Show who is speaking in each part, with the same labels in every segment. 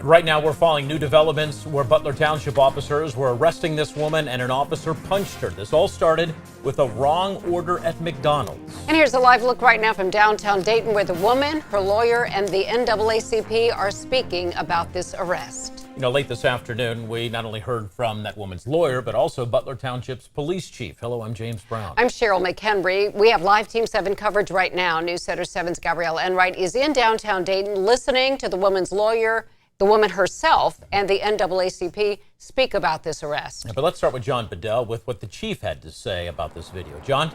Speaker 1: Right now, we're following new developments where Butler Township officers were arresting this woman and an officer punched her. This all started with a wrong order at McDonald's.
Speaker 2: And here's a live look right now from downtown Dayton where the woman, her lawyer, and the NAACP are speaking about this arrest.
Speaker 1: You know, late this afternoon, we not only heard from that woman's lawyer, but also Butler Township's police chief. Hello, I'm James Brown.
Speaker 2: I'm Cheryl McHenry. We have live Team 7 coverage right now. News Center 7's Gabrielle Enright is in downtown Dayton listening to the woman's lawyer, the woman herself, and the NAACP speak about this arrest.
Speaker 1: But let's start with John Bedell with what the chief had to say about this video. John?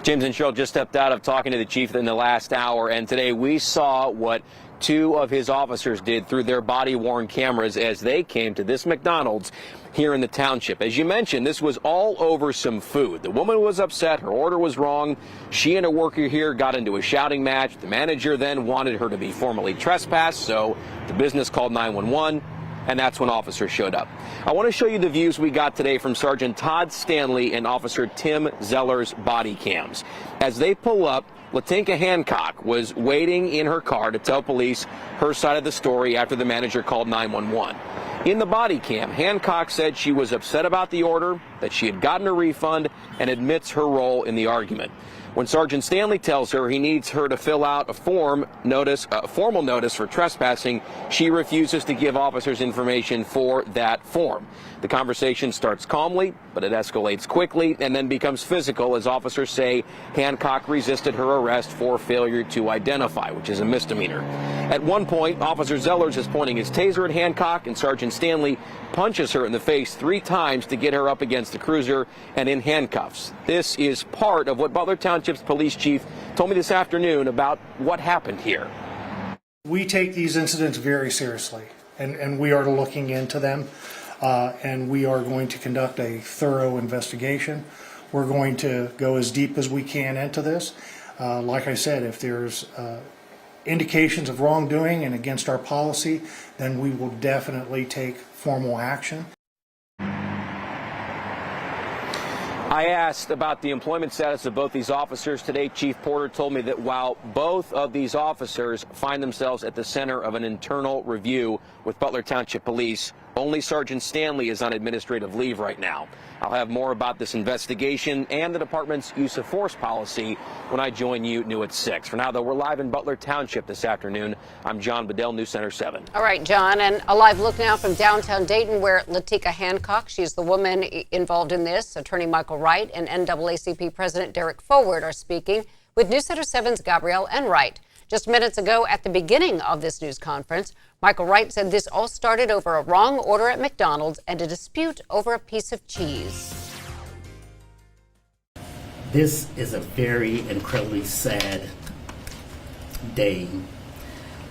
Speaker 3: James and Cheryl just stepped out of talking to the chief in the last hour, and today we saw what two of his officers did through their body-worn cameras as they came to this McDonald's here in the township. As you mentioned, this was all over some food. The woman was upset. Her order was wrong. She and a worker here got into a shouting match. The manager then wanted her to be formally trespassed, so the business called 911. And that's when officers showed up. I want to show you the views we got today from Sergeant Todd Stanley and Officer Tim Zeller's body cams. As they pull up, Latinka Hancock was waiting in her car to tell police her side of the story after the manager called 911. In the body cam, Hancock said she was upset about the order, that she had gotten a refund, and admits her role in the argument. When Sergeant Stanley tells her he needs her to fill out a formal notice for trespassing, she refuses to give officers information for that form. The conversation starts calmly, but it escalates quickly and then becomes physical as officers say Hancock resisted her arrest for failure to identify, which is a misdemeanor. At one point, Officer Zellers is pointing his taser at Hancock, and Sergeant Stanley punches her in the face 3 times to get her up against the cruiser and in handcuffs. This is part of what Butler Township's police chief told me this afternoon about what happened here.
Speaker 4: We take these incidents very seriously, and we are looking into them, and we are going to conduct a thorough investigation. We're going to go as deep as we can into this. Like I said, if there's indications of wrongdoing and against our policy, then we will definitely take formal action.
Speaker 3: I asked about the employment status of both these officers today. Chief Porter told me that while both of these officers find themselves at the center of an internal review with Butler Township Police, only Sergeant Stanley is on administrative leave right now. I'll have more about this investigation and the department's use of force policy when I join you new at 6. For now, though, we're live in Butler Township this afternoon. I'm John Bedell, News Center 7.
Speaker 2: All right, John, and a live look now from downtown Dayton where Latinka Hancock, she's the woman involved in this, Attorney Michael Wright and NAACP President Derek Forward are speaking with News Center 7's Gabrielle Enright. Just minutes ago, at the beginning of this news conference, Michael Wright said this all started over a wrong order at McDonald's and a dispute over a piece of cheese.
Speaker 5: This is a very incredibly sad day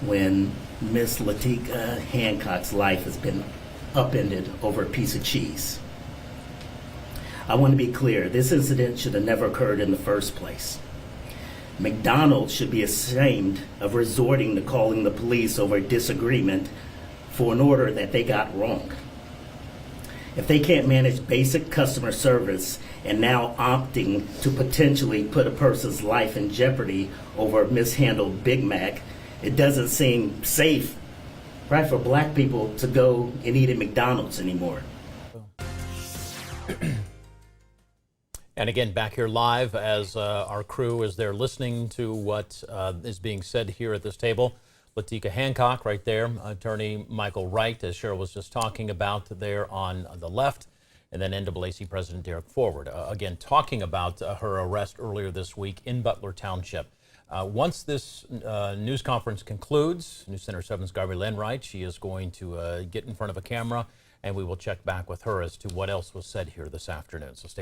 Speaker 5: when Miss Latinka Hancock's life has been upended over a piece of cheese. I want to be clear, this incident should have never occurred in the first place. McDonald's should be ashamed of resorting to calling the police over a disagreement for an order that they got wrong. If they can't manage basic customer service and now opting to potentially put a person's life in jeopardy over a mishandled Big Mac, it doesn't seem safe, right, for black people to go and eat at McDonald's anymore.
Speaker 1: And again, back here live as our crew is there listening to what is being said here at this table. Latinka Hancock right there, Attorney Michael Wright, as Cheryl was just talking about there on the left, and then NAACP President Derek Forward. Again, talking about her arrest earlier this week in Butler Township. Once this news conference concludes, News Center 7's Gabrielle Enright, she is going to get in front of a camera, and we will check back with her as to what else was said here this afternoon. So stay